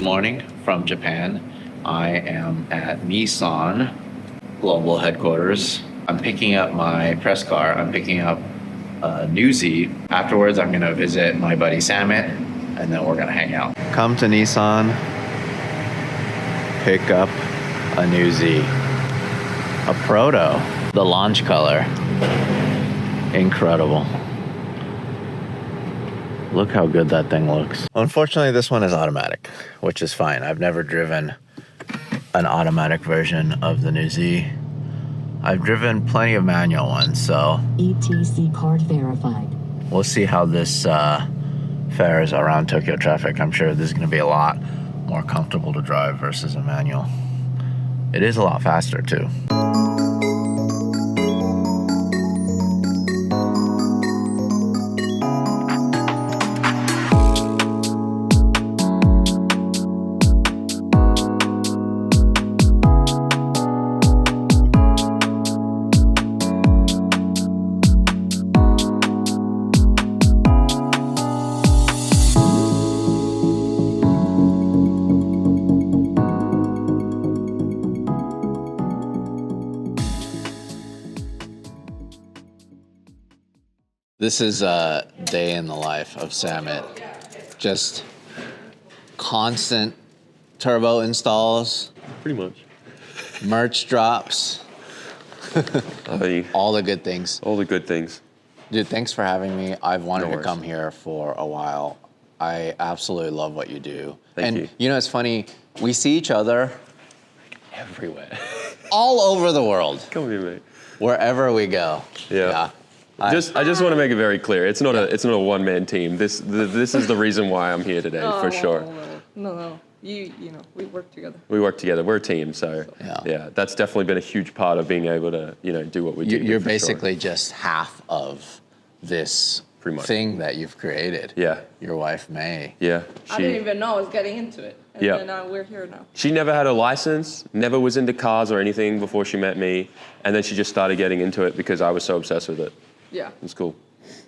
morning from Japan. I am at Nissan global headquarters. I'm picking up my press car. I'm picking up a Newsy. Afterwards, I'm gonna visit my buddy SAMMIT, and then we're gonna hang out. Come to Nissan, pick up a Newsy, a Proto, the launch color. Incredible. Look how good that thing looks. Unfortunately, this one is automatic, which is fine. I've never driven an automatic version of the Newsy. I've driven plenty of manual ones, so ETC card verified. We'll see how this fares around Tokyo traffic. I'm sure this is going to be a lot more comfortable to drive versus a manual. It is a lot faster too. This is a day in the life of SAMMIT. Just constant turbo installs. Pretty much. Merch drops. All the good things. All the good things. Dude, thanks for having me. I've wanted No to come here for a while. I absolutely love what you do. Thank you. And you know, it's funny, we see each other everywhere. All over the world. Come here, mate. Wherever we go. Yeah. I just want to make it very clear. It's not a one-man team. This is the reason why I'm here today, for sure. No. You know, we work together. We work together. We're a team, so yeah, that's definitely been a huge part of being able to, do what we do. You're basically just half of this Pretty much. thing that you've created. Yeah. Your wife, May. Yeah. I didn't even know I was getting into it. And then we're here now. She never had a license, never was into cars or anything before she met me, and then she just started getting into it because I was so obsessed with it. Yeah. It's cool.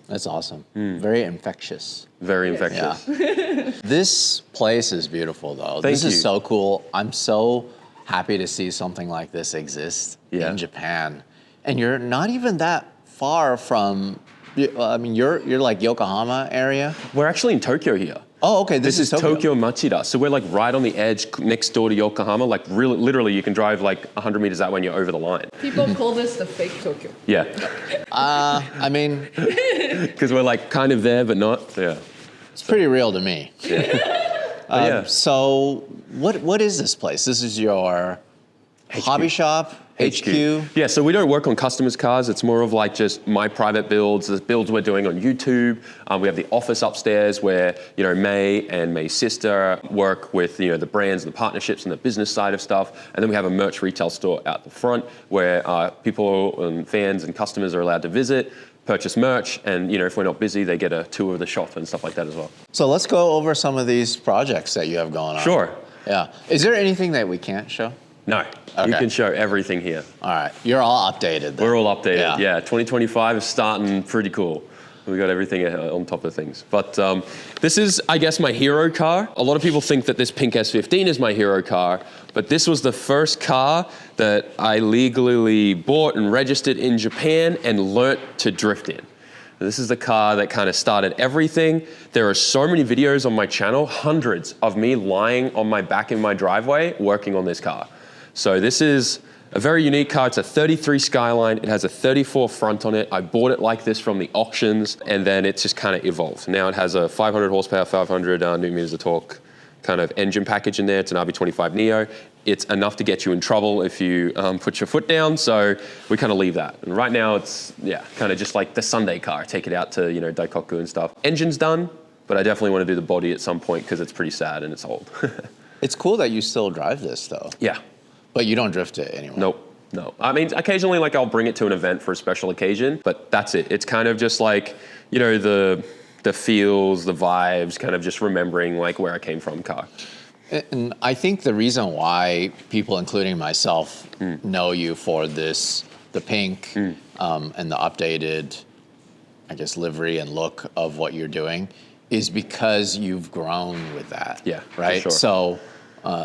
That's awesome. Very infectious. Very infectious. Yeah. This place is beautiful, though. Thank This you. is so cool. I'm so happy to see something like this exist Yeah. in Japan. And you're not even that far from, I mean, you're like Yokohama area. We're actually in Tokyo here. Oh, okay. This is Tokyo Machida. So we're like right on the edge next door to Yokohama. Like really, literally you can drive like 100 meters that way and you're over the line. People call this the fake Tokyo. Yeah. I mean, Because we're like kind of there, but not. Yeah. it's pretty real to me. Yeah. So what is this place? This is your hobby shop, HQ? Yeah, so we don't work on customers' cars. It's more of like just my private builds, the builds we're doing on YouTube. We have the office upstairs where, May and May's sister work with, the brands and the partnerships and the business side of stuff. And then we have a merch retail store out the front where people and fans and customers are allowed to visit, purchase merch, and if we're not busy, they get a tour of the shop and stuff like that as well. So let's go over some of these projects that you have going on. Sure. Yeah. Is there anything that we can't show? No, Okay. you can show everything here. All right. You're all updated then. We're all updated. Yeah. Yeah, 2025 is starting pretty cool. We got everything on top of things. But this is, I guess, my hero car. A lot of people think that this pink S15 is my hero car, but this was the first car that I legally bought and registered in Japan and learnt to drift in. This is the car that kind of started everything. There are so many videos on my channel, hundreds of me lying on my back in my driveway working on this car. So this is a very unique car. It's a 33 Skyline. It has a 34 front on it. I bought it like this from the auctions, and then it's just kind of evolved. Now it has a 500 horsepower, 500 newton meters of torque kind of engine package in there. It's an RB25 Neo. It's enough to get you in trouble if you put your foot down, so we kind of leave that. And right now it's, kind of just like the Sunday car. Take it out to, Daikoku and stuff. Engine's done, but I definitely want to do the body at some point because it's pretty sad and it's old. It's cool that you still drive this though. Yeah. But you don't drift it anymore. Nope. No. I mean, occasionally, I'll bring it to an event for a special occasion, but that's it. It's kind of just like, the feels, the vibes, kind of just remembering like where I came from car. And I think the reason why people, including myself, know you for this, the pink and the updated, I guess, livery and look of what you're doing is because you've grown with that. Yeah, for right. sure. So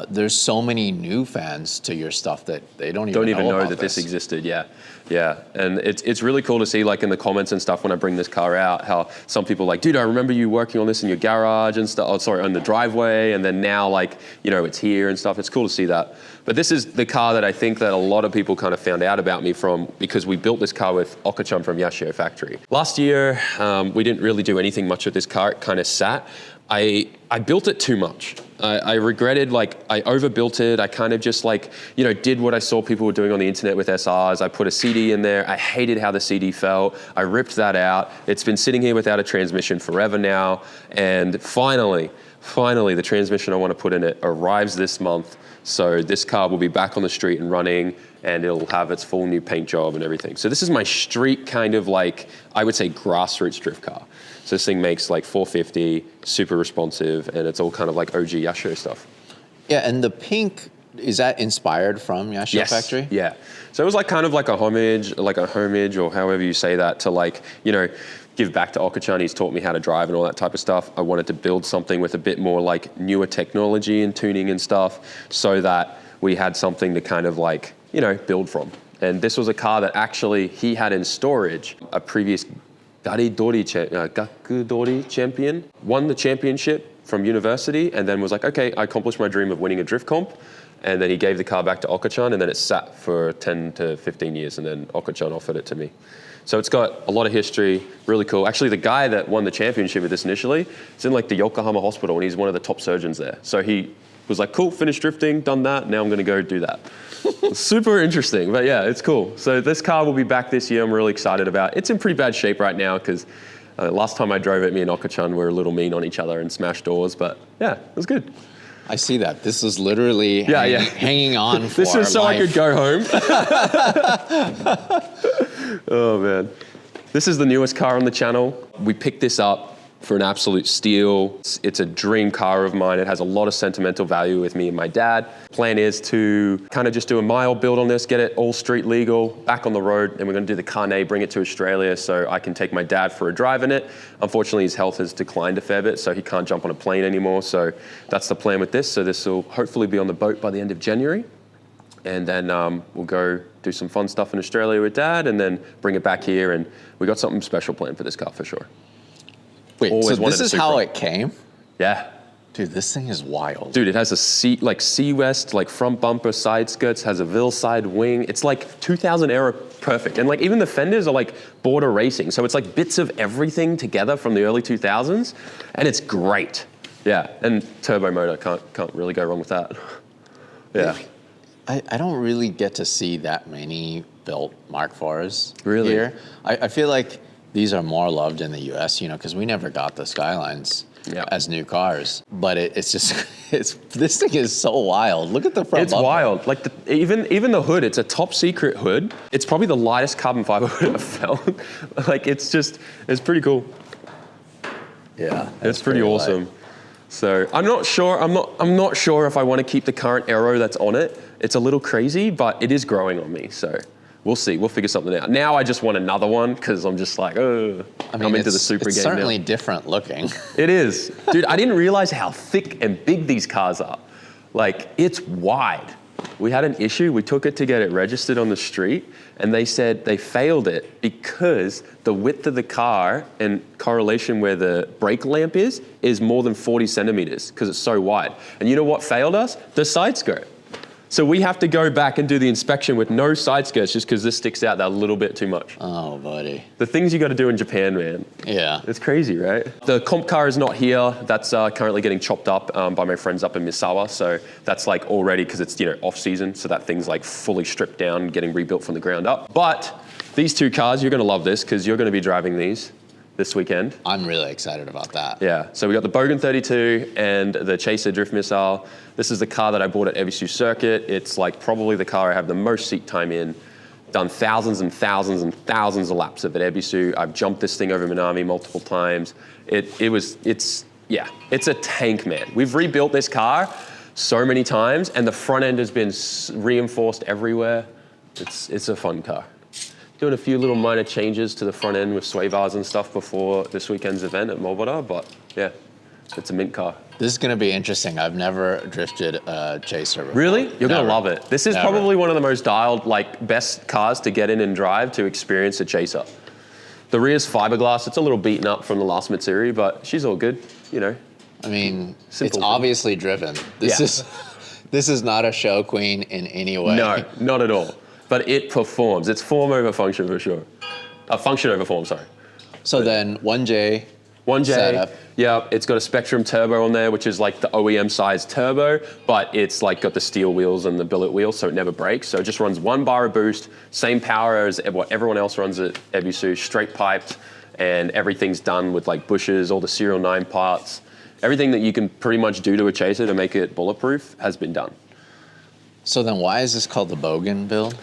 there's so many new fans to your stuff that they don't even know know about that this existed. Yeah, and it's really cool to see, like, in the comments and stuff when I bring this car out, how some people are like, dude, I remember you working on this in your garage and stuff. Oh, sorry, on the driveway, and then now, like, you know, it's here and stuff. It's cool to see that. But this is the car that I think that a lot of people kind of found out about me from, because we built this car with Okachan from Yashio factory. Last year, we didn't really do anything much with this car. It kind of sat. I built it too much. I regretted, like, I overbuilt it. I kind of just, like, you know, did what I saw people were doing on the internet with SRs. I put a CD in there. I hated how the CD felt. I ripped that out. It's been sitting here without a transmission forever now. And finally, the transmission I want to put in it arrives this month. So this car will be back on the street and running, and it'll have its full new paint job and everything. So this is my street kind of, like, I would say grassroots drift car. So this thing makes like 450, super responsive, and it's all kind of like OG Yashio stuff. Yeah, and the pink, is that inspired from Yashio factory? Yeah. So it was like kind of like a homage, or however you say that, to, like, you know, give back to Okachan. He's taught me how to drive and all that type of stuff. I wanted to build something with a bit more like newer technology and tuning and stuff, so that we had something to kind of, like, you know, build from. And this was a car that actually he had in storage, a previous Gakudori champion, won the championship from university, and then was like, okay, I accomplished my dream of winning a drift comp. And then he gave the car back to Okachan, and then it sat for 10 to 15 years, and then Okachan offered it to me. So it's got a lot of history, really cool. Actually, the guy that won the championship with this initially is in, like, the Yokohama hospital, and he's one of the top surgeons there. So he was like, cool, finished drifting, done that, now I'm gonna go do that. Super interesting, but yeah, it's cool. So this car will be back this year. I'm really excited about it. It's in pretty bad shape right now, because last time I drove it, me and Okachan were a little mean on each other and smashed doors, but yeah, it was good. I see that. This is literally hanging on for This is so life. I could go home. Oh man. This is the newest car on the channel. We picked this up for an absolute steal. It's a dream car of mine. It has a lot of sentimental value with me and my dad. Plan is to kind of just do a mild build on this, get it all street legal, back on the road, and we're gonna do the carnet, bring it to Australia so I can take my dad for a drive in it. Unfortunately, his health has declined a fair bit, so he can't jump on a plane anymore. So that's the plan with this. So this will hopefully be on the boat by the end of January. And then we'll go do some fun stuff in Australia with dad, and then bring it back here. And we got something special planned for this car for sure. Wait, Always so wanted this a is how Supra. it came? Yeah. Dude, this thing is wild. Dude, it has a C-West, like, front bumper, side skirts, has a Ville side wing. It's like 2000 era perfect. And, like, even the fenders are like border racing. So it's like bits of everything together from the early 2000s. And it's great. Yeah, and turbo motor, can't really go wrong with that. Yeah. I don't really get to see that many built Mark IVs Really? here. I feel like these are more loved in the US, you know, because we never got the Skylines as new cars. But it's just, this thing is so wild. Look at the front It's bumper. wild. Like, even the hood, it's a top secret hood. It's probably the lightest carbon fiber hood I've felt. Like, it's pretty cool. Yeah. It's pretty awesome. So I'm not sure if I want to keep the current aero that's on it. It's a little crazy, but it is growing on me. So we'll see. We'll figure something out. Now I just want another one, because I'm just like, oh, I'm into the Supra it's game certainly now. different looking. It is. Dude, I didn't realize how thick and big these cars are. Like, it's wide. We had an issue. We took it to get it registered on the street, and they said they failed it because the width of the car in correlation where the brake lamp is more than 40 centimeters, because it's so wide. And you know what failed us? The side skirt. So we have to go back and do the inspection with no side skirts, just because this sticks out that little bit too much. Oh, buddy. The things you got to do in Japan, man. Yeah. It's crazy, right? The comp car is not here. That's currently getting chopped up by my friends up in Misawa. So that's like already, because it's, you know, off season. So that thing's like fully stripped down, getting rebuilt from the ground up. But these two cars, you're going to love this, because you're going to be driving these this weekend. I'm really excited about that. Yeah, so we got the Bogan 32 and the Chaser Drift Missile. This is the car that I bought at Ebisu Circuit. It's like probably the car I have the most seat time in. Done thousands and thousands and thousands of laps of it at Ebisu. I've jumped this thing over Minami multiple times. It's a tank, man. We've rebuilt this car so many times, and the front end has been reinforced everywhere. It's a fun car. doing a few little minor changes to the front end with sway bars and stuff before this weekend's event at Mobota, but yeah, it's a mint car. This is going to be interesting. I've never drifted a Chaser before. Really? You're going Never. to love it. This is Never. probably one of the most dialed, like, best cars to get in and drive to experience a Chaser. The rear's fiberglass. It's a little beaten up from the last Matsuri, but she's all good, you know. I mean, Simple it's thing. obviously driven. This is not a show queen in any way. No, not at all. But it performs. It's form over function for sure. Function over form, sorry. So then 1J 1J, setup. yeah, it's got a Spectrum turbo on there, which is like the OEM size turbo, but it's like got the steel wheels and the billet wheels, so it never breaks. So it just runs 1 bar of boost, same power as what everyone else runs at Ebisu, straight piped, and everything's done with like bushes, all the Serial 9 parts. Everything that you can pretty much do to a Chaser to make it bulletproof has been done. So then why is this called the Bogan build?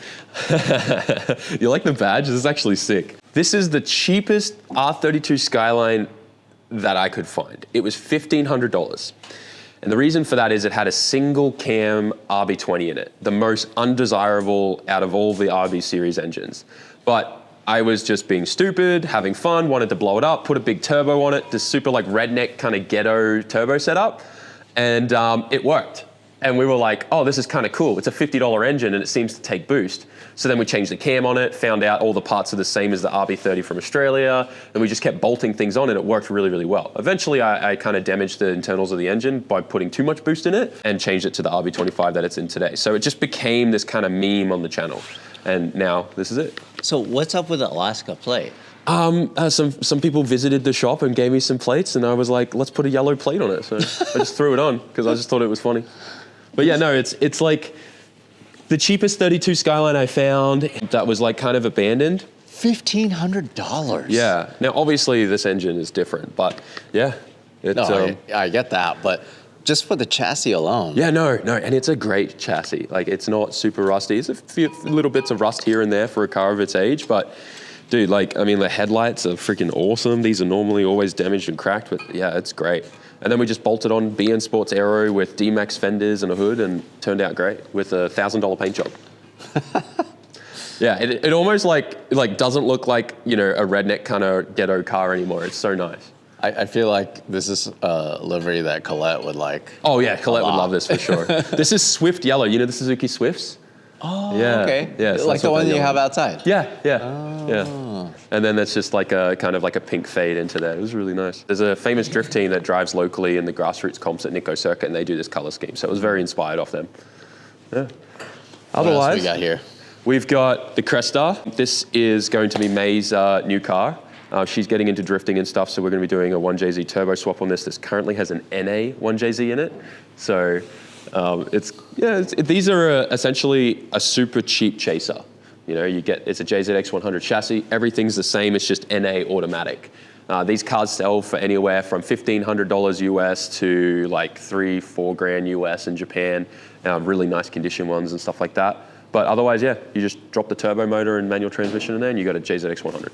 You like the badge? This is actually sick. This is the cheapest R32 Skyline that I could find. It was $1,500. And the reason for that is it had a single cam RB20 in it, the most undesirable out of all the RB series engines. But I was just being stupid, having fun, wanted to blow it up, put a big turbo on it, this super like redneck kind of ghetto turbo setup, and it worked. And we were like, oh, this is kind of cool. It's a $50 engine and it seems to take boost. So then we changed the cam on it, found out all the parts are the same as the RB30 from Australia, and we just kept bolting things on and it worked really, really well. Eventually, I kind of damaged the internals of the engine by putting too much boost in it and changed it to the RB25 that it's in today. So it just became this kind of meme on the channel. And now this is it. So what's up with the Alaska plate? Some people visited the shop and gave me some plates and I was like, let's put a yellow plate on it. So I just threw it on because I just thought it was funny. But yeah, no, it's like the cheapest 32 Skyline I found that was like kind of abandoned. $1,500. Yeah. Now, obviously, this engine is different, but yeah. It's, No, I get that, but just for the chassis alone. Yeah, no, and it's a great chassis. Like, it's not super rusty. It's a few little bits of rust here and there for a car of its age, but dude, like, I mean, the headlights are freaking awesome. These are normally always damaged and cracked, but yeah, it's great. And then we just bolted on BN Sports Aero with D-Max fenders and a hood and turned out great with a $1,000 paint job. Yeah, it almost like doesn't look like, you know, a redneck kind of ghetto car anymore. It's so nice. I feel like this is a livery that Colette would like. Oh yeah, Colette would love this for sure. This is Swift Yellow. You know the Suzuki Swifts? Oh, Yeah, okay. yeah, so like that's the what one that you yellow have is. outside. Yeah. And then that's just like a kind of like a pink fade into that. It was really nice. There's a famous drift team that drives locally in the grassroots comps at Nikko Circuit, and they do this color scheme. So it was very inspired off them. Yeah. What Otherwise, else we got here? we've got the Cresta. This is going to be May's new car. She's getting into drifting and stuff, so we're going to be doing a 1JZ turbo swap on this. This currently has an NA 1JZ in it. So these are essentially a super cheap chaser. You know, it's a JZX 100 chassis. Everything's the same. It's just NA automatic. These cars sell for anywhere from $1,500 US to like $3-4 grand US in Japan. Really nice condition ones and stuff like that. But otherwise, yeah, you just drop the turbo motor and manual transmission in there, and you got a JZX 100.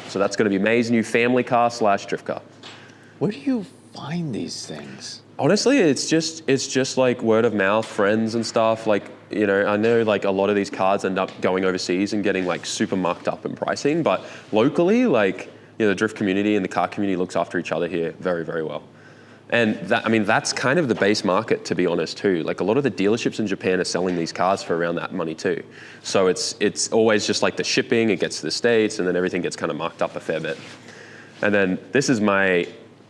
So that's going to be May's new family car / drift car. Where do you find these things? Honestly, it's just like word of mouth, friends and stuff. Like, you know, I know like a lot of these cars end up going overseas and getting like super marked up in pricing, but locally, like, you know, the drift community and the car community looks after each other here very, very well. And that, I mean, that's kind of the base market, to be honest, too. Like a lot of the dealerships in Japan are selling these cars for around that money too. So it's always just like the shipping, it gets to the States, and then everything gets kind of marked up a fair bit. And then this is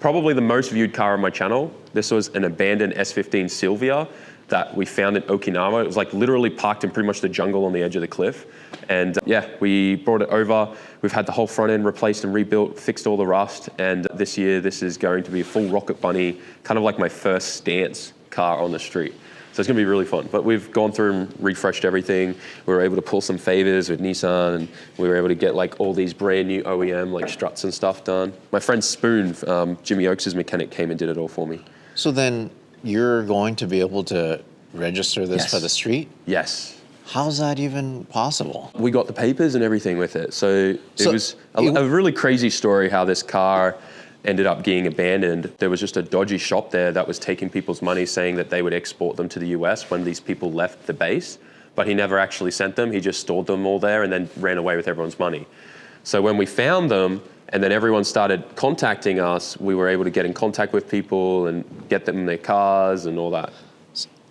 probably the most viewed car on my channel. This was an abandoned S15 Silvia that we found in Okinawa. It was like literally parked in pretty much the jungle on the edge of the cliff. And yeah, we brought it over. We've had the whole front end replaced and rebuilt, fixed all the rust. And this year, this is going to be a full rocket bunny, kind of like my first stance car on the street. So it's gonna be really fun. But we've gone through and refreshed everything. We were able to pull some favors with Nissan, and we were able to get like all these brand new OEM like struts and stuff done. My friend Spoon, Jimmy Oaks' mechanic, came and did it all for me. So then you're going to be able to register this Yes. for the street? Yes. How's that even possible? We got the papers and everything with it. So it was a really crazy story how this car ended up getting abandoned. There was just a dodgy shop there that was taking people's money, saying that they would export them to the US when these people left the base. but he never actually sent them. He just stored them all there and then ran away with everyone's money. So when we found them, and then everyone started contacting us, we were able to get in contact with people and get them their cars and all that.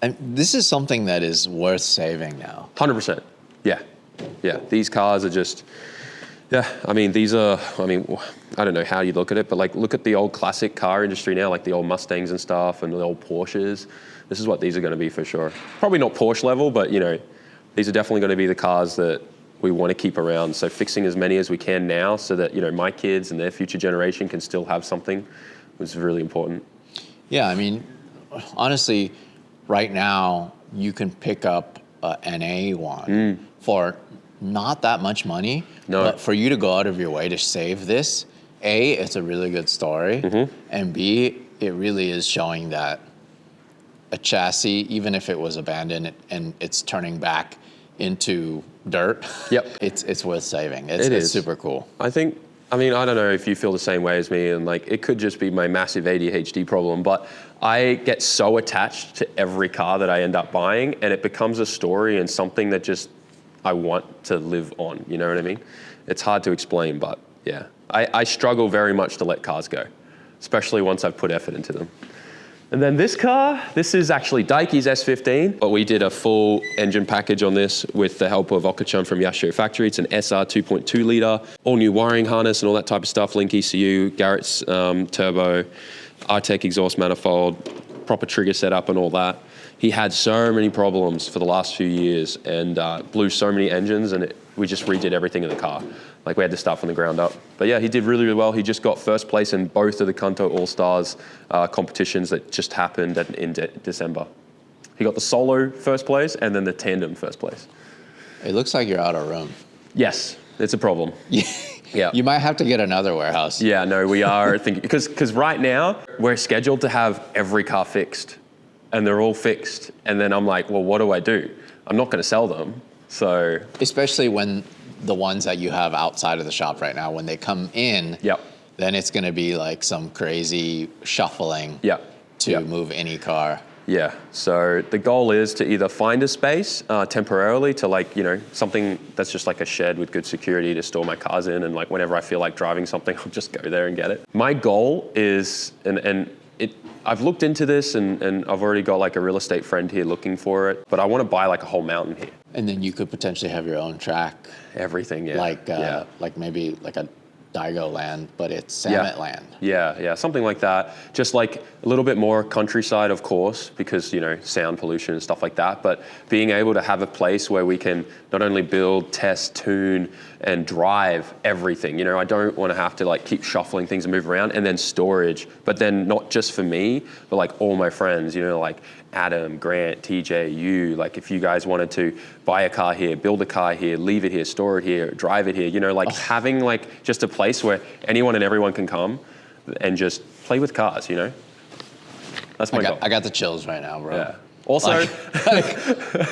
And this is something that is worth saving now. 100%. Yeah. Yeah. These cars are just, yeah. I mean, these are, I mean, I don't know how you look at it, but like, look at the old classic car industry now, like the old Mustangs and stuff and the old Porsches. This is what these are going to be for sure. Probably not Porsche level, but you know, these are definitely going to be the cars that we want to keep around. So fixing as many as we can now so that, you know, my kids and their future generation can still have something was really important. Yeah, I mean, honestly, right now you can pick up an A1 for not that much money, but for you to go out of your way to save this, A, it's a really good story, and B, it really is showing that a chassis, even if it was abandoned and it's turning back into dirt, it's worth saving. It's super cool. I mean, I don't know if you feel the same way as me, and like it could just be my massive ADHD problem, but I get so attached to every car that I end up buying, and it becomes a story and something that just I want to live on. You know what I mean? It's hard to explain, but yeah, I struggle very much to let cars go, especially once I've put effort into them. And then this car, this is actually Daiki's S15, but we did a full engine package on this with the help of Oka-chan from Yashio Factory. It's an SR 2.2 liter, all new wiring harness and all that type of stuff, Link ECU, Garrett's turbo, R-Tech exhaust manifold, proper trigger setup and all that. He had so many problems for the last few years and blew so many engines, and we just redid everything in the car. Like we had to start from the ground up. But yeah, he did really, really well. He just got first place in both of the Kanto All-Stars competitions that just happened in December. He got the solo first place and then the tandem first place. It looks like you're out of room. Yes, it's a problem. Yeah. You might have to get another warehouse. Yeah, no, we are thinking, because right now we're scheduled to have every car fixed and they're all fixed. And then I'm like, well, what do I do? I'm not gonna sell them, so. Especially when the ones that you have outside of the shop right now, when they come in, then it's going to be like some crazy shuffling to move any car. Yeah, so the goal is to either find a space temporarily to like, you know, something that's just like a shed with good security to store my cars in, and like whenever I feel like driving something, I'll just go there and get it. My goal is, I've looked into this and I've already got like a real estate friend here looking for it, but I want to buy like a whole mountain here. And then you could potentially have your own track. Everything, yeah. Like maybe like a Daigo land, but it's SAMMIT land. Yeah, something like that. Just like a little bit more countryside, of course, because, you know, sound pollution and stuff like that, but being able to have a place where we can not only build, test, tune, and drive everything. You know, I don't want to have to like keep shuffling things and move around, and then storage, but then not just for me, but like all my friends, you know, like Adam, Grant, TJ, you, like if you guys wanted to buy a car here, build a car here, leave it here, store it here, drive it here, you know, like having like just a place where anyone and everyone can come and just play with cars, you know? That's my goal. I got the chills right now, bro. Yeah. Also,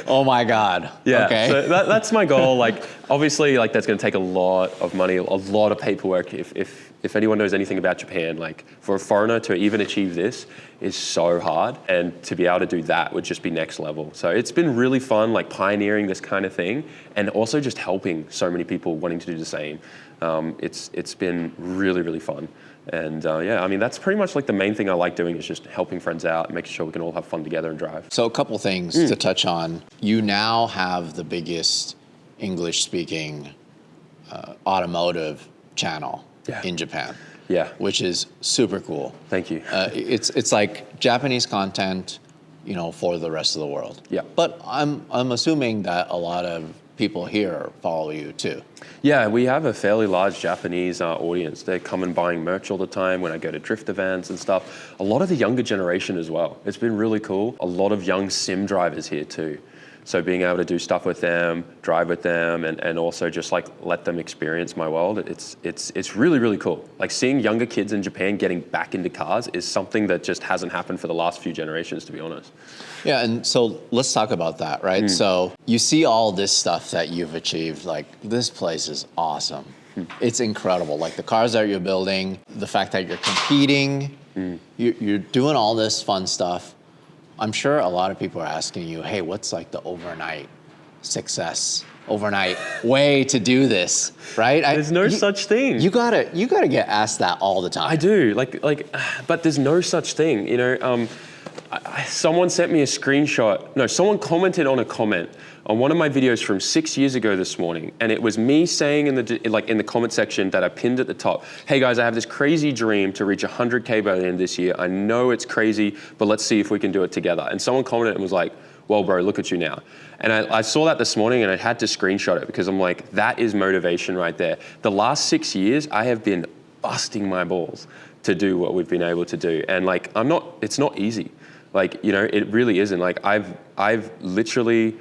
oh my God. Yeah, okay. So that's my goal. Like, obviously, like that's going to take a lot of money, a lot of paperwork. If anyone knows anything about Japan, like for a foreigner to even achieve this is so hard, and to be able to do that would just be next level. So it's been really fun, like pioneering this kind of thing, and also just helping so many people wanting to do the same. It's been really, really fun. And yeah, I mean, that's pretty much like the main thing I like doing is just helping friends out and making sure we can all have fun together and drive. So a couple things to touch on. You now have the biggest English-speaking automotive channel in Japan. Yeah. Which is super cool. Thank you. It's like Japanese content, you know, for the rest of the world. Yeah. But I'm assuming that a lot of people here follow you too. Yeah, we have a fairly large Japanese audience. They come and buying merch all the time when I go to drift events and stuff. A lot of the younger generation as well. It's been really cool. A lot of young sim drivers here too. So being able to do stuff with them, drive with them, and also just like let them experience my world, it's really, really cool. Like seeing younger kids in Japan getting back into cars is something that just hasn't happened for the last few generations, to be honest. Yeah, and so let's talk about that, right? So you see all this stuff that you've achieved, like this place is awesome. It's incredible. Like the cars that you're building, the fact that you're competing, you're doing all this fun stuff. I'm sure a lot of people are asking you, hey, what's like the overnight success overnight way to do this, right? There's no such thing. You gotta get asked that all the time. I do, but there's no such thing, you know. Someone sent me a screenshot. No, someone commented on a comment on one of my videos from 6 years ago this morning, and it was me saying in the comment section that I pinned at the top, "Hey guys, I have this crazy dream to reach 100K by the end of this year. I know it's crazy, but let's see if we can do it together." And someone commented and was like, "Well, bro, look at you now." And I saw that this morning and I had to screenshot it because I'm like, that is motivation right there. The last 6 years, I have been busting my balls to do what we've been able to do. And like, it's not easy. Like, you know, it really isn't. Like I've literally,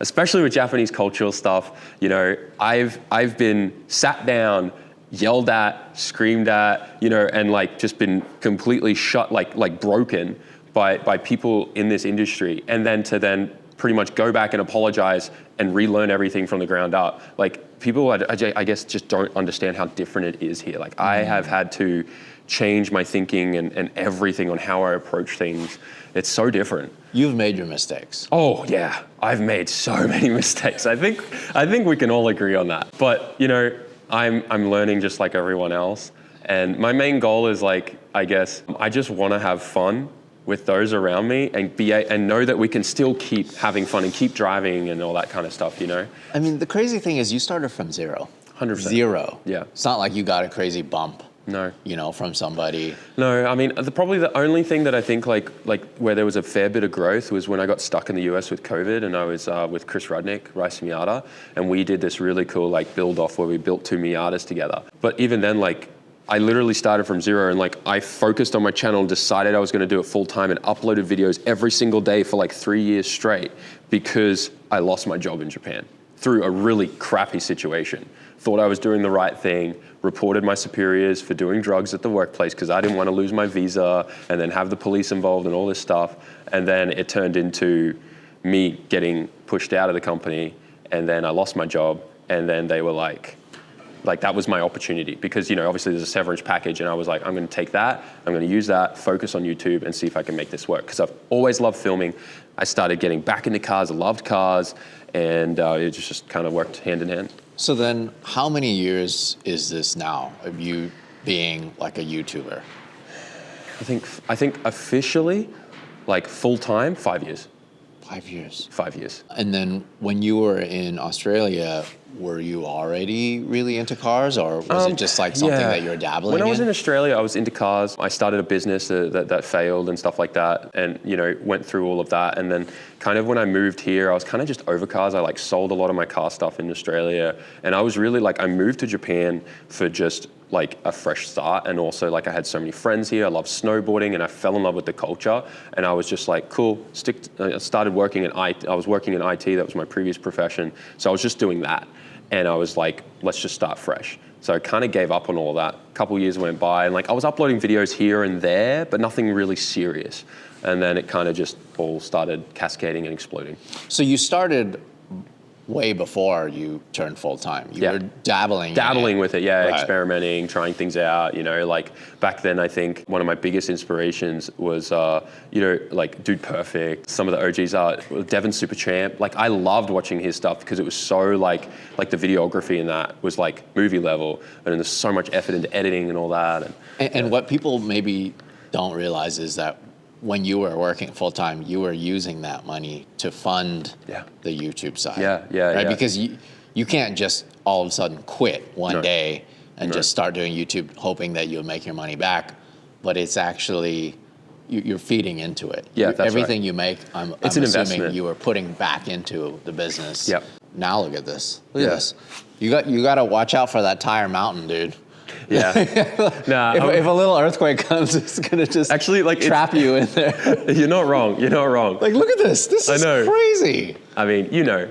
especially with Japanese cultural stuff, you know, I've been sat down, yelled at, screamed at, you know, and like just been completely shut, like broken by people in this industry. And then to pretty much go back and apologize and relearn everything from the ground up. Like people, I guess, just don't understand how different it is here. Like I have had to change my thinking and everything on how I approach things. It's so different. You've made your mistakes. Oh yeah, I've made so many mistakes. I think we can all agree on that. But you know, I'm learning just like everyone else. And my main goal is like, I guess, I just want to have fun with those around me and know that we can still keep having fun and keep driving and all that kind of stuff, you know? I mean, the crazy thing is you started from zero. 100%. Zero. Yeah. It's not like you got a crazy bump. No. You know, from somebody. No, I mean, probably the only thing that I think like where there was a fair bit of growth was when I got stuck in the US with COVID and I was with Chris Rudnick, Rice Miata, and we did this really cool like build off where we built 2 Miatas together. But even then, like, I literally started from zero and like I focused on my channel and decided I was gonna do it full time and uploaded videos every single day for like 3 years straight because I lost my job in Japan through a really crappy situation. Thought I was doing the right thing, reported my superiors for doing drugs at the workplace because I didn't want to lose my visa and then have the police involved and all this stuff. And then it turned into me getting pushed out of the company and then I lost my job and then they were like that was my opportunity because, you know, obviously there's a severance package and I was like, I'm going to take that, I'm going to use that, focus on YouTube and see if I can make this work. Because I've always loved filming. I started getting back into cars, I loved cars, and it just kind of worked hand in hand. So then how many years is this now of you being like a YouTuber? I think officially, like full time, 5 years. 5 years. 5 years. And then when you were in Australia, were you already really into cars or was it just like something that you were dabbling in? When I was in Australia, I was into cars. I started a business that failed and stuff like that and, you know, went through all of that. And then kind of when I moved here, I was kind of just over cars. I like sold a lot of my car stuff in Australia. And I was really like, I moved to Japan for just like a fresh start. And also like I had so many friends here. I love snowboarding and I fell in love with the culture. And I was just like, cool, I started working in IT. I was working in IT. That was my previous profession. So I was just doing that. And I was like, let's just start fresh. So I kind of gave up on all that. A couple years went by and like I was uploading videos here and there, but nothing really serious. And then it kind of just all started cascading and exploding. So you started way before you turned full time. You were dabbling with it, yeah, right. Experimenting, trying things out, you know, like back then I think one of my biggest inspirations was, you know, like Dude Perfect, some of the OGs are, Devon Super Champ, like I loved watching his stuff because it was so like the videography in that was like movie level and there's so much effort into editing and all that. And what people maybe don't realize is that when you were working full time, you were using that money to fund the YouTube side. Right? Because you can't just all of a sudden quit one day and just start doing YouTube hoping that you'll make your money back. But it's actually, you're feeding into it. Yeah, that's everything right. you make, I'm it's an assuming investment. you were putting back into the business. Yep. Now look at this. Look at this. You got to watch out for that tire mountain, dude. Yeah. If a little earthquake comes, it's gonna just actually like trap you in there. You're not wrong. Like, look at this. This is crazy. I mean, you know,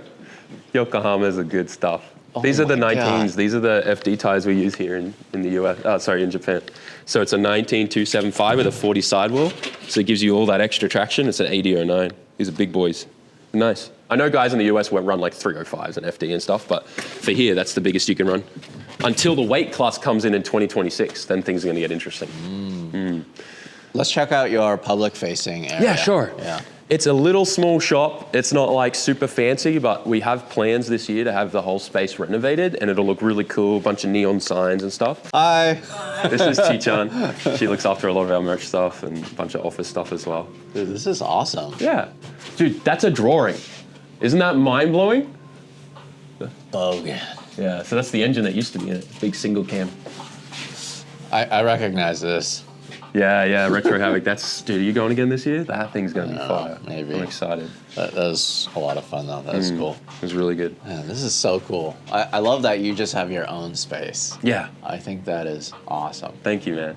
Yokohama's are good stuff. These are the 19s. God. These are the FD tires we use here in the US. In Japan. So it's a 19-275 with a 40 sidewall. So it gives you all that extra traction. It's an 8009. These are big boys. Nice. I know guys in the US won't run like 305s and FD and stuff, but for here, that's the biggest you can run. Until the weight class comes in 2026, then things are going to get interesting. Let's check out your public-facing area. Yeah, sure. Yeah. It's a little small shop. It's not like super fancy, but we have plans this year to have the whole space renovated, and it'll look really cool. Bunch of neon signs and stuff. Hi. This is Chi-chan. She looks after a lot of our merch stuff and a bunch of office stuff as well. Dude, this is awesome. Yeah. Dude, that's a drawing. Isn't that mind-blowing? Bogan. Yeah, so that's the engine that used to be in it. Big single cam. I recognize this. Yeah, Retro Havoc. Dude, are you going again this year? That thing's gonna be fire. Maybe. I'm excited. That was a lot of fun though. That was cool. It was really good. Man, this is so cool. I love that you just have your own space. Yeah. I think that is awesome. Thank you, man.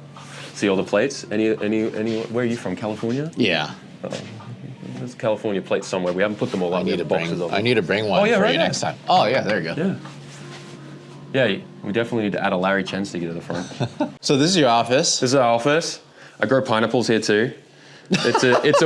See all the plates? Any? Where are you from? California? Yeah. There's California plates somewhere. We haven't put them all I out. need The to boxes bring. of I them. need to bring one Oh, yeah, for right you there. next time. Oh yeah, there you go. Yeah. Yeah, we definitely need to add a Larry Chen sticker to the front. So this is your office. This is our office. I grow pineapples here too. It's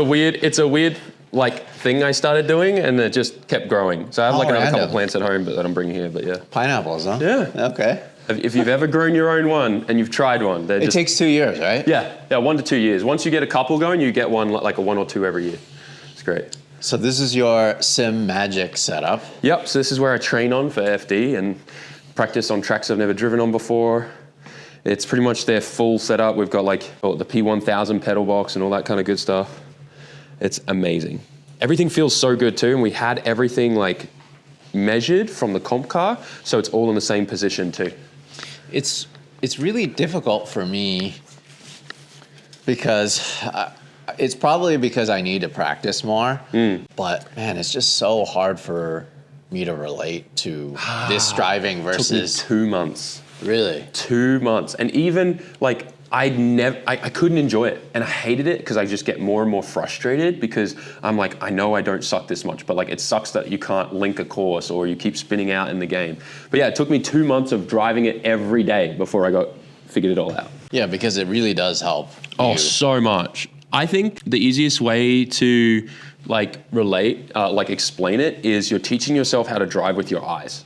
a weird like thing I started doing, and it just kept growing. So I have like another couple random. plants at home that I'm bringing here. But yeah. Pineapples, huh? Yeah. Okay. If you've ever grown your own one and you've tried one, they're It just takes 2 years, right? yeah, 1 to 2 years. Once you get a couple going, you get one like a 1 or 2 every year. It's great. So this is your Sim Magic setup. Yep. So this is where I train on for FD and practice on tracks I've never driven on before. It's pretty much their full setup. We've got like the P1000 pedal box and all that kind of good stuff. It's amazing. Everything feels so good too, and we had everything like measured from the comp car, so it's all in the same position too. It's really difficult for me because it's probably because I need to practice more. But man, it's just so hard for me to relate to this driving versus Took me 2 months. really. 2 months, and even like I couldn't enjoy it, and I hated it because I just get more and more frustrated because I'm like, I know I don't suck this much, but like it sucks that you can't link a course or you keep spinning out in the game. But yeah, it took me 2 months of driving it every day before I figured it all out. Yeah, because it really does help. Oh, you. so much. I think the easiest way to like relate, like explain it is you're teaching yourself how to drive with your eyes.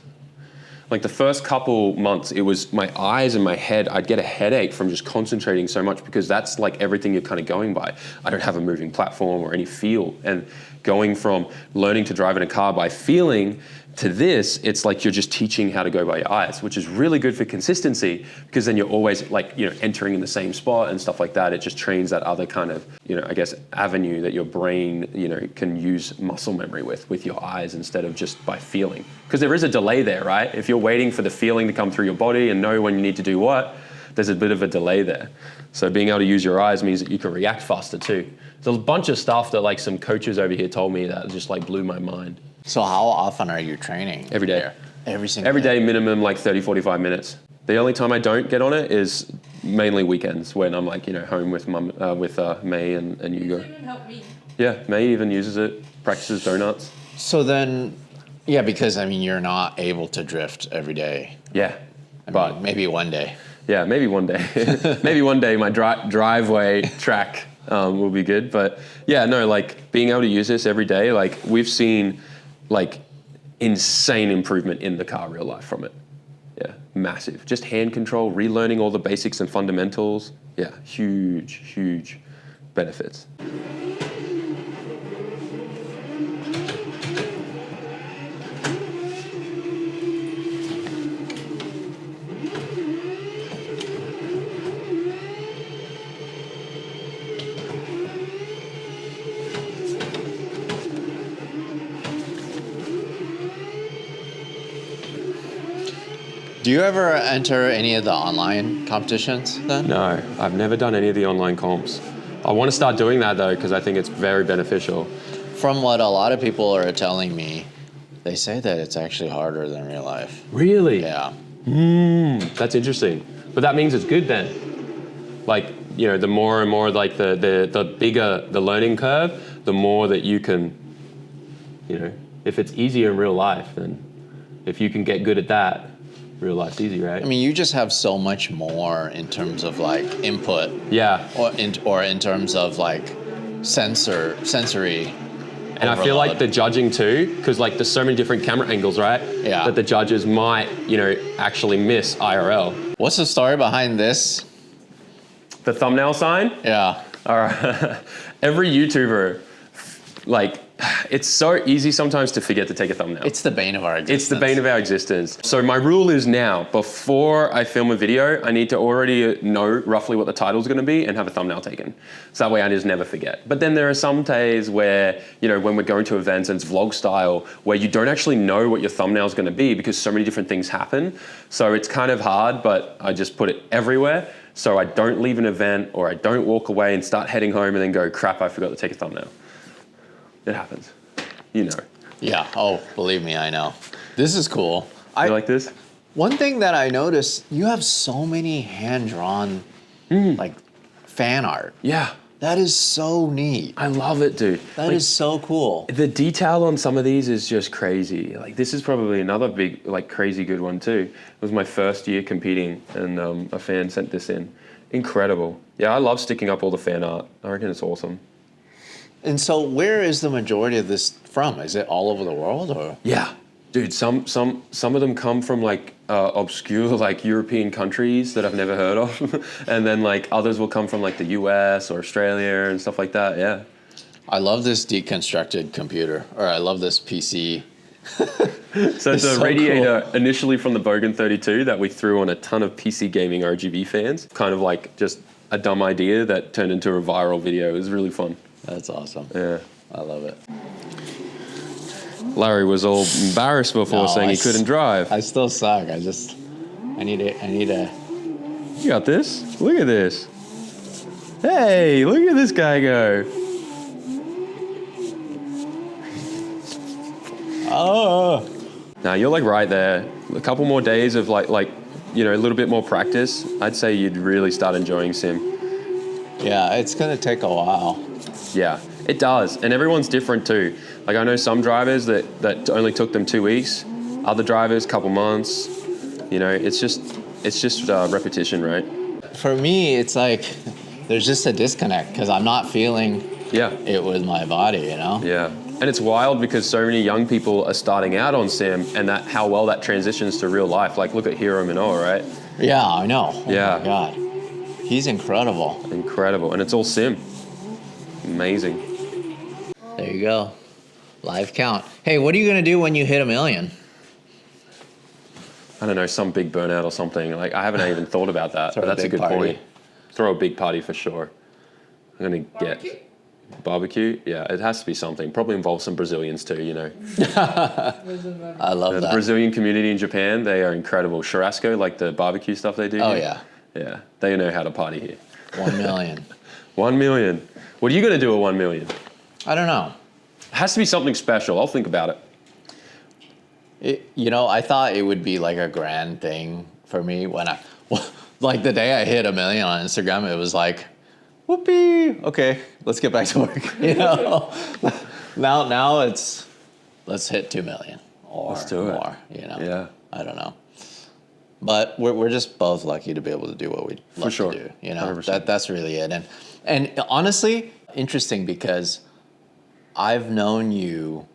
Like the first couple months, it was my eyes and my head. I'd get a headache from just concentrating so much because that's like everything you're kind of going by. I don't have a moving platform or any feel. And going from learning to drive in a car by feeling to this, it's like you're just teaching how to go by your eyes, which is really good for consistency because then you're always like, entering in the same spot and stuff like that. It just trains that other kind of, I guess, avenue that your brain, can use muscle memory with your eyes instead of just by feeling. Because there is a delay there, right? If you're waiting for the feeling to come through your body and know when you need to do what, there's a bit of a delay there. So being able to use your eyes means that you can react faster too. There's a bunch of stuff that like some coaches over here told me that just like blew my mind. So how often are you training? Every day. there? Every day, minimum like 30, 45 minutes. The only time I don't get on it is mainly weekends when I'm like, home with May and Hugo. It even helped me. Yeah, May even uses it, practices donuts. So then, yeah, because you're not able to drift every day. Yeah, But maybe one day. Yeah, maybe one day. Maybe one day my driveway track will be good. But yeah, no, like being able to use this every day, like we've seen like insane improvement in the car real life from it. Yeah, massive. Just hand control, relearning all the basics and fundamentals. Yeah, huge benefits. Do you ever enter any of the online competitions then? No, I've never done any of the online comps. I want to start doing that though, because I think it's very beneficial. From what a lot of people are telling me, they say that it's actually harder than real life. Really? Yeah. That's interesting. But that means it's good then. Like, the more and more like the bigger the learning curve, the more that you can, if it's easier in real life, then if you can get good at that, real life's easy, right? You just have so much more in terms of like input. Yeah. Or in terms of like sensory. And I feel like the judging too, because like there's so many different camera angles, right? Yeah. That the judges might, actually miss IRL. What's the story behind this? The thumbnail sign? Yeah. All right. Every YouTuber Like, it's so easy sometimes to forget to take a thumbnail. It's the bane of our existence. It's the bane of our existence. So my rule is now, before I film a video, I need to already know roughly what the title's gonna be and have a thumbnail taken. So that way I just never forget. But then there are some days where, you know, when we're going to events and it's vlog style, where you don't actually know what your thumbnail's gonna be because so many different things happen. So it's kind of hard, but I just put it everywhere. So I don't leave an event or I don't walk away and start heading home and then go, crap, I forgot to take a thumbnail. It happens, you know. Yeah, oh, believe me, I know. This is cool. You like this? One thing that I noticed, you have so many hand-drawn, like, fan art. Yeah. That is so neat. I love it, dude. That is so cool. The detail on some of these is just crazy. Like this is probably another big, like crazy good one too. It was my first year competing and a fan sent this in. Incredible. Yeah, I love sticking up all the fan art. I reckon it's awesome. And so where is the majority of this from? Is it all over the world or? Yeah, dude, some of them come from like obscure like European countries that I've never heard of. And then like others will come from like the US or Australia and stuff like that, yeah. I love this deconstructed computer, or I love this PC. So it's a so radiator cool. initially from the Bogan 32 that we threw on a ton of PC gaming RGB fans. Kind of like just a dumb idea that turned into a viral video. It was really fun. That's awesome. Yeah. I love it. Larry was all embarrassed before saying he couldn't drive. I still suck. I need to. You got this? Look at this. Hey, look at this guy go. Oh. Now you're like right there. A couple more days of like, you know, a little bit more practice. I'd say you'd really start enjoying sim. Yeah, it's gonna take a while. Yeah, it does. And everyone's different too. Like I know some drivers that only took them 2 weeks, other drivers, couple months. You know, it's just repetition, right? For me, it's like there's just a disconnect because I'm not feeling it with my body, you know? Yeah. And it's wild because so many young people are starting out on sim and that how well that transitions to real life. Like look at Hiro Minoa, right? Yeah, I know. Oh yeah. my God. He's incredible. Incredible. And it's all sim. Amazing. There you go. Live count. Hey, what are you going to do when you hit 1 million? I don't know, some big burnout or something. Like I haven't even thought about that, but that's a good point. Throw a big party for sure. I'm going to get barbecue. Yeah, it has to be something. Probably involve some Brazilians too, you know. I love that. The Brazilian community in Japan, they are incredible. Churrasco, like the barbecue stuff they do. Oh, here. yeah. Yeah, they know how to party here. 1 million. 1 million. What are you going to do at 1 million? I don't know. It has to be something special. I'll think about it. You know, I thought it would be like a grand thing for me when like the day I hit 1 million on Instagram, it was like, whoopee, okay, let's get back to work. You know, now it's, let's hit 2 million or let's do more, it. you know? Yeah. I don't know. But we're just both lucky to be able to do what we love sure. to do. You know, 100%. that's really it. And honestly, interesting because I've known you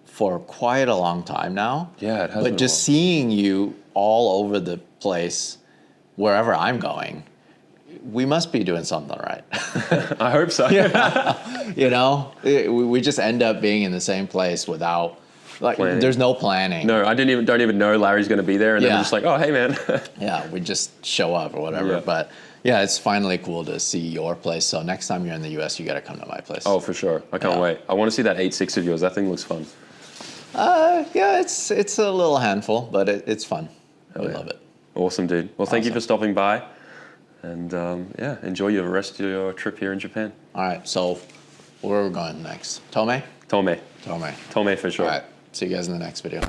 for quite a long time now. Yeah, it has been But a just while. seeing you all over the place, wherever I'm going, we must be doing something right. I hope so. You know, we just end up being in the same place without, like, planning. There's no planning. No, I don't even know Larry's going to be there, and then Yeah. I'm just like, oh, hey, man. Yeah, we just show up or whatever. Yeah. But yeah, it's finally cool to see your place. So next time you're in the US, you got to come to my place. Oh, for sure. I can't wait. I want to see that 8.6 of yours. That thing looks fun. Yeah, it's a little handful, but it's fun. I yeah. love it. Awesome, dude. Well, thank you for Awesome. stopping by. And yeah, enjoy your rest of your trip here in Japan. All right, so where are we going next? Tome? Tome. Tome. Tome for sure. All right, see you guys in the next video.